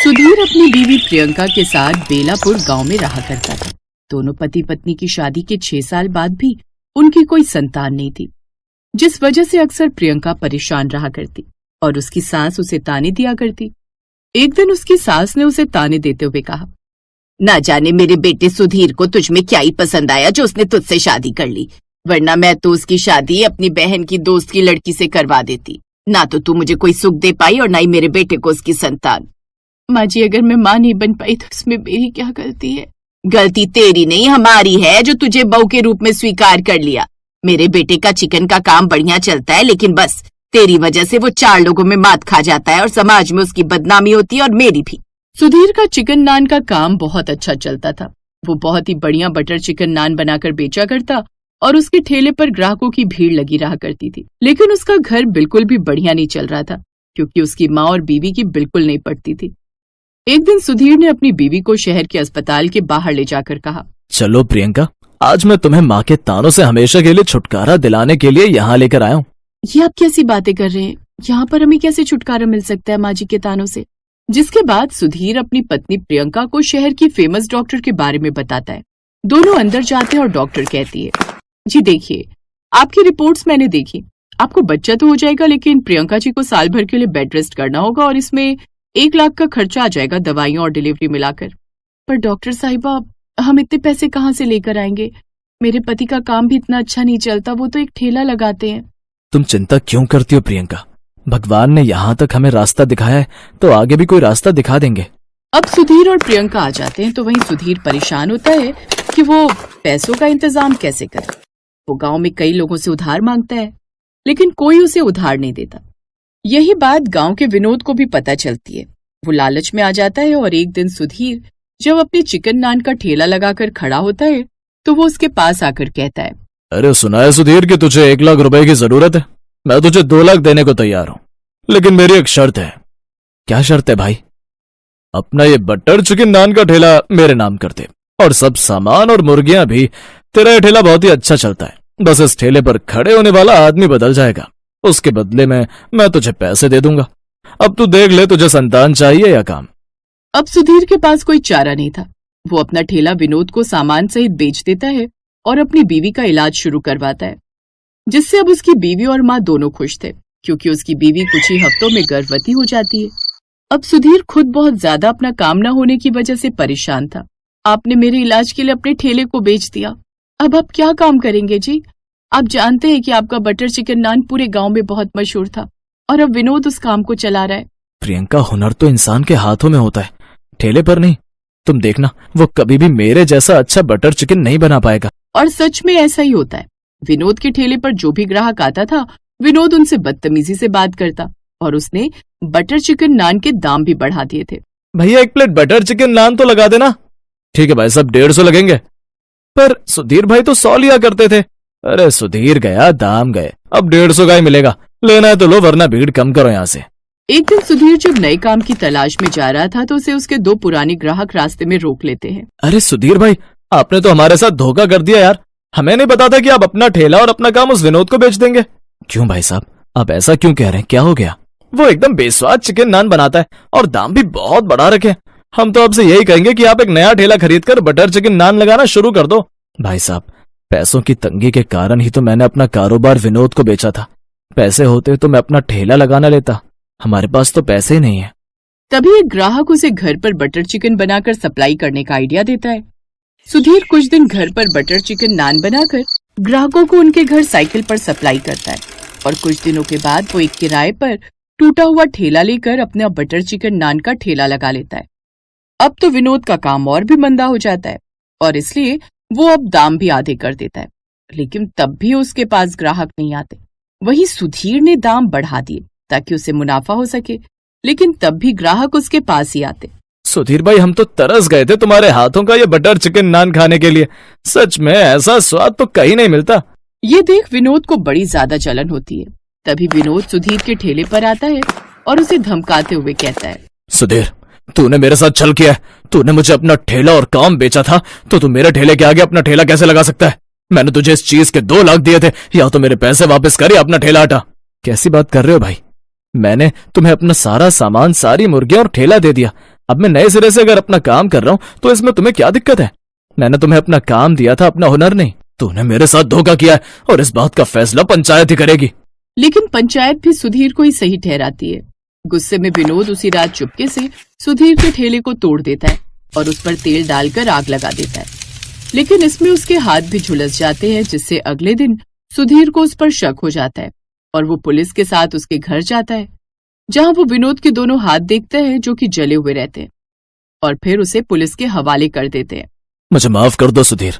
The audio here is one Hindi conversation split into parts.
सुधीर अपनी बीवी प्रियंका के साथ बेलापुर गांव में रहा करता था। दोनों पति पत्नी की शादी के 6 साल बाद भी उनकी कोई संतान नहीं थी, जिस वजह से अक्सर प्रियंका परेशान रहा करती और उसकी सास उसे ताने दिया करती। एक दिन उसकी सास ने उसे ताने देते हुए कहा, ना जाने मेरे बेटे सुधीर को तुझ में क्या ही पसंद आया जो उसने तुझसे शादी कर ली, वरना मैं तो उसकी शादी अपनी बहन की दोस्त की लड़की से करवा देती। ना तो तू मुझे कोई सुख दे पाई और ना ही मेरे बेटे को उसकी संतान। माँ जी, अगर मैं माँ नहीं बन पाई तो इसमें मेरी क्या गलती है? गलती तेरी नहीं हमारी है, जो तुझे बहू के रूप में स्वीकार कर लिया। मेरे बेटे का चिकन का काम बढ़िया चलता है, लेकिन बस तेरी वजह से वो 4 लोगों में मात खा जाता है और समाज में उसकी बदनामी होती है और मेरी भी। सुधीर का चिकन नान का काम बहुत अच्छा चलता था। वो बहुत ही बढ़िया बटर चिकन नान बनाकर बेचा करता और उसके ठेले पर ग्राहकों की भीड़ लगी रहा करती थी। लेकिन उसका घर बिल्कुल भी बढ़िया नहीं चल रहा था, क्योंकि उसकी माँ और बीवी की बिल्कुल नहीं पटती थी। एक दिन सुधीर ने अपनी बीवी को शहर के अस्पताल के बाहर ले जाकर कहा, चलो प्रियंका, आज मैं तुम्हें माँ के तानों से हमेशा के लिए छुटकारा दिलाने के लिए यहाँ लेकर आया हूँ। ये आप कैसी बातें कर रहे हैं? यहाँ पर हमें कैसे छुटकारा मिल सकता है माँ जी के तानों से? जिसके बाद सुधीर अपनी पत्नी प्रियंका को शहर की फेमस डॉक्टर के बारे में बताता है। दोनों अंदर जाते हैं और डॉक्टर कहती है, जी देखिए, आपकी रिपोर्ट्स मैंने देखी, आपको बच्चा तो हो जाएगा, लेकिन प्रियंका जी को साल भर के लिए बेड रेस्ट करना होगा और इसमें 1 लाख का खर्चा आ जाएगा, दवाइयों और डिलीवरी मिलाकर। पर डॉक्टर साहिबा, हम इतने पैसे कहाँ से लेकर आएंगे? मेरे पति का काम भी इतना अच्छा नहीं चलता, वो तो एक ठेला लगाते हैं। तुम चिंता क्यों करती हो प्रियंका? भगवान ने यहाँ तक हमें रास्ता दिखाया है तो आगे भी कोई रास्ता दिखा देंगे। अब सुधीर और प्रियंका आ जाते हैं तो वहीं सुधीर परेशान होता है कि वो पैसों का इंतजाम कैसे करे। वो गांव में कई लोगों से उधार मांगता है, लेकिन कोई उसे उधार नहीं देता। यही बात गांव के विनोद को भी पता चलती है। वो लालच में आ जाता है और एक दिन सुधीर जब अपने चिकन नान का ठेला लगाकर खड़ा होता है तो वो उसके पास आकर कहता है, अरे सुना है सुधीर कि तुझे 1 लाख रुपए की जरूरत है। मैं तुझे 2 लाख देने को तैयार हूँ, लेकिन मेरी एक शर्त है। क्या शर्त है भाई? अपना ये बटर चिकन नान का ठेला मेरे नाम कर दे और सब सामान और मुर्गियां भी। तेरा ये ठेला बहुत ही अच्छा चलता है, बस इस ठेले पर खड़े होने वाला आदमी बदल जाएगा, उसके बदले में मैं तुझे पैसे दे दूंगा। अब तू देख ले, तुझे संतान चाहिए या काम? अब सुधीर के पास कोई चारा नहीं था। वो अपना ठेला विनोद को सामान सहित बेच देता है और अपनी बीवी का इलाज शुरू करवाता है, जिससे अब उसकी बीवी और माँ दोनों खुश थे, क्योंकि उसकी बीवी कुछ ही हफ्तों में गर्भवती हो जाती है। अब सुधीर खुद बहुत ज्यादा अपना काम न होने की वजह से परेशान था। आपने मेरे इलाज के लिए अपने ठेले को बेच दिया, अब आप क्या काम करेंगे जी? आप जानते हैं कि आपका बटर चिकन नान पूरे गांव में बहुत मशहूर था और अब विनोद उस काम को चला रहा है। प्रियंका, हुनर तो इंसान के हाथों में होता है, ठेले पर नहीं। तुम देखना, वो कभी भी मेरे जैसा अच्छा बटर चिकन नहीं बना पाएगा। और सच में ऐसा ही होता है। विनोद के ठेले पर जो भी ग्राहक आता था, विनोद उनसे बदतमीजी से बात करता और उसने बटर चिकन नान के दाम भी बढ़ा दिए थे। भैया 1 प्लेट बटर चिकन नान तो लगा देना। ठीक है भाई साहब, 150 लगेंगे। पर सुधीर भाई तो 100 लिया करते थे। अरे सुधीर गया, दाम गए, अब 150 का ही मिलेगा। लेना है तो लो, वरना भीड़ कम करो यहाँ से। एक दिन सुधीर जब नए काम की तलाश में जा रहा था तो उसे उसके 2 पुराने ग्राहक रास्ते में रोक लेते हैं। अरे सुधीर भाई, आपने तो हमारे साथ धोखा कर दिया यार। हमें नहीं पता था कि आप अपना ठेला और अपना काम उस विनोद को बेच देंगे। क्यों भाई साहब, आप ऐसा क्यों कह रहे हैं? क्या हो गया? वो एकदम बेस्वाद चिकन नान बनाता है और दाम भी बहुत बढ़ा रखे। हम तो आपसे यही कहेंगे कि आप एक नया ठेला खरीदकर बटर चिकन नान लगाना शुरू कर दो। भाई साहब, पैसों की तंगी के कारण ही तो मैंने अपना कारोबार विनोद को बेचा था। पैसे होते तो मैं अपना ठेला लगाना लेता, हमारे पास तो पैसे ही नहीं है। तभी एक ग्राहक उसे घर पर बटर चिकन बनाकर सप्लाई करने का आइडिया देता है। सुधीर कुछ दिन घर पर बटर चिकन नान बनाकर ग्राहकों को उनके घर साइकिल पर सप्लाई करता है और कुछ दिनों के बाद वो एक किराए पर टूटा हुआ ठेला लेकर अपना बटर चिकन नान का ठेला लगा लेता है। अब तो विनोद का काम और भी मंदा हो जाता है और इसलिए वो अब दाम भी आधे कर देता है, लेकिन तब भी उसके पास ग्राहक नहीं आते। वहीं सुधीर ने दाम बढ़ा दिए ताकि उसे मुनाफा हो सके, लेकिन तब भी ग्राहक उसके पास ही आते। सुधीर भाई, हम तो तरस गए थे तुम्हारे हाथों का ये बटर चिकन नान खाने के लिए। सच में ऐसा स्वाद तो कहीं नहीं मिलता। ये देख विनोद को बड़ी ज्यादा जलन होती है। तभी विनोद सुधीर के ठेले पर आता है और उसे धमकाते हुए कहता है, सुधीर, तूने मेरे साथ छल किया है। तूने मुझे अपना ठेला और काम बेचा था, तो तू मेरे ठेले के आगे अपना ठेला कैसे लगा सकता है? मैंने तुझे इस चीज के 2 लाख दिए थे, या तो मेरे पैसे वापस कर या अपना ठेला हटा। कैसी बात कर रहे हो भाई? मैंने तुम्हें अपना सारा सामान, सारी मुर्गियां और ठेला दे दिया। अब मैं नए सिरे से अगर अपना काम कर रहा हूँ तो इसमें तुम्हें क्या दिक्कत है? मैंने तुम्हें अपना काम दिया था, अपना हुनर नहीं। तूने मेरे साथ धोखा किया है और इस बात का फैसला पंचायत ही करेगी। लेकिन पंचायत भी सुधीर को ही सही ठहराती है। गुस्से में विनोद उसी रात चुपके से सुधीर के ठेले को तोड़ देता है और उस पर तेल डालकर आग लगा देता है। लेकिन इसमें उसके हाथ भी झुलस जाते हैं, जिससे अगले दिन सुधीर को उस पर शक हो जाता है और वो पुलिस के साथ उसके घर जाता है, जहां वो विनोद के दोनों हाथ देखता है जो कि जले हुए रहते हैं, और फिर उसे पुलिस के हवाले कर देते हैं। मुझे माफ कर दो सुधीर,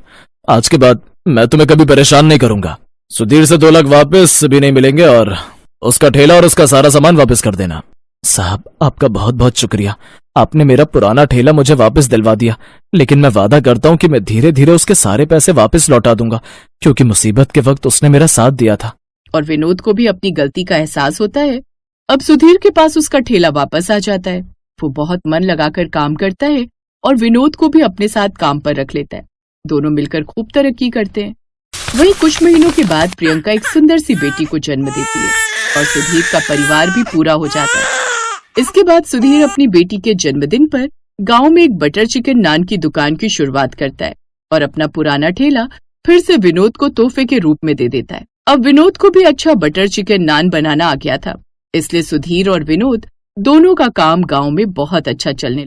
आज के बाद मैं तुम्हें कभी परेशान नहीं करूंगा। सुधीर से 2 लाख वापस भी नहीं मिलेंगे और उसका ठेला और उसका सारा सामान वापस कर देना। साहब, आपका बहुत बहुत शुक्रिया। आपने मेरा पुराना ठेला मुझे वापस दिलवा दिया, लेकिन मैं वादा करता हूँ कि मैं धीरे धीरे उसके सारे पैसे वापस लौटा दूंगा, क्योंकि मुसीबत के वक्त उसने मेरा साथ दिया था। और विनोद को भी अपनी गलती का एहसास होता है। अब सुधीर के पास उसका ठेला वापस आ जाता है। वो बहुत मन लगाकर काम करता है और विनोद को भी अपने साथ काम पर रख लेता है। दोनों मिलकर खूब तरक्की करते हैं। वहीं कुछ महीनों के बाद प्रियंका एक सुंदर सी बेटी को जन्म देती है और सुधीर का परिवार भी पूरा हो जाता है। इसके बाद सुधीर अपनी बेटी के जन्मदिन पर गांव में एक बटर चिकन नान की दुकान की शुरुआत करता है और अपना पुराना ठेला फिर से विनोद को तोहफे के रूप में दे देता है। अब विनोद को भी अच्छा बटर चिकन नान बनाना आ गया था, इसलिए सुधीर और विनोद दोनों का काम गांव में बहुत अच्छा चलने